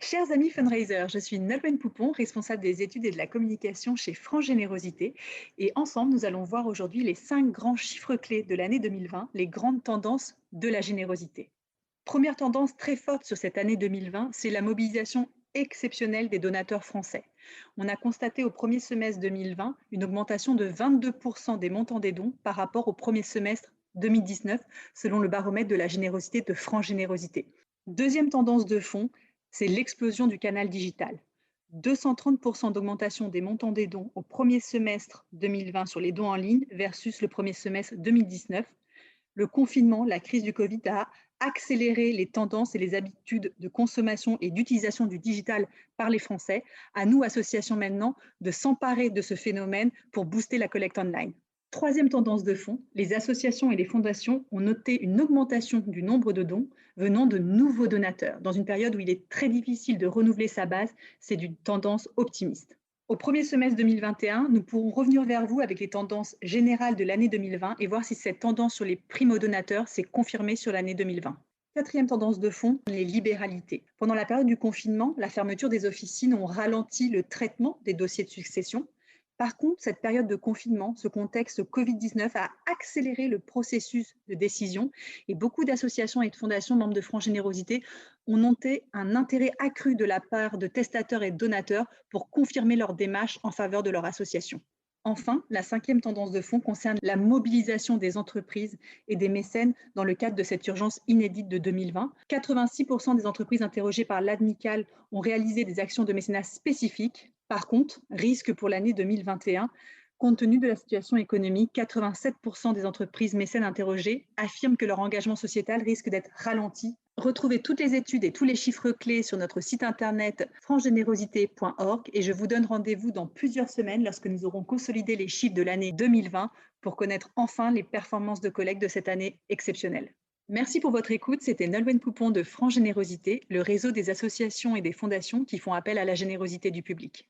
Chers amis fundraisers, je suis Nolwenn Poupon, responsable des études et de la communication chez France Générosité. Et ensemble, nous allons voir aujourd'hui les 5 grands chiffres clés de l'année 2020, les grandes tendances de la générosité. Première tendance très forte sur cette année 2020, c'est la mobilisation exceptionnelle des donateurs français. On a constaté au premier semestre 2020 une augmentation de 22% des montants des dons par rapport au premier semestre 2019, selon le baromètre de la générosité de France Générosité. Deuxième tendance de fond, c'est l'explosion du canal digital. 230% d'augmentation des montants des dons au premier semestre 2020 sur les dons en ligne versus le premier semestre 2019. Le confinement, la crise du Covid a accéléré les tendances et les habitudes de consommation et d'utilisation du digital par les Français. À nous, associations maintenant, de s'emparer de ce phénomène pour booster la collecte online. Troisième tendance de fond, les associations et les fondations ont noté une augmentation du nombre de dons venant de nouveaux donateurs. Dans une période où il est très difficile de renouveler sa base, c'est d'une tendance optimiste. Au premier semestre 2021, nous pourrons revenir vers vous avec les tendances générales de l'année 2020 et voir si cette tendance sur les primo-donateurs s'est confirmée sur l'année 2020. Quatrième tendance de fond, les libéralités. Pendant la période du confinement, la fermeture des officines ont ralenti le traitement des dossiers de succession. Par contre, cette période de confinement, ce contexte Covid-19 a accéléré le processus de décision et beaucoup d'associations et de fondations membres de France Générosité ont noté un intérêt accru de la part de testateurs et de donateurs pour confirmer leur démarche en faveur de leur association. Enfin, la cinquième tendance de fond concerne la mobilisation des entreprises et des mécènes dans le cadre de cette urgence inédite de 2020. 86% des entreprises interrogées par l'ADMICAL ont réalisé des actions de mécénat spécifiques. Par contre, risque pour l'année 2021, compte tenu de la situation économique, 87% des entreprises mécènes interrogées affirment que leur engagement sociétal risque d'être ralenti. Retrouvez toutes les études et tous les chiffres clés sur notre site internet francegénérosité.org et je vous donne rendez-vous dans plusieurs semaines lorsque nous aurons consolidé les chiffres de l'année 2020 pour connaître enfin les performances de collecte de cette année exceptionnelle. Merci pour votre écoute, c'était Nolwenn Poupon de France Générosité, le réseau des associations et des fondations qui font appel à la générosité du public.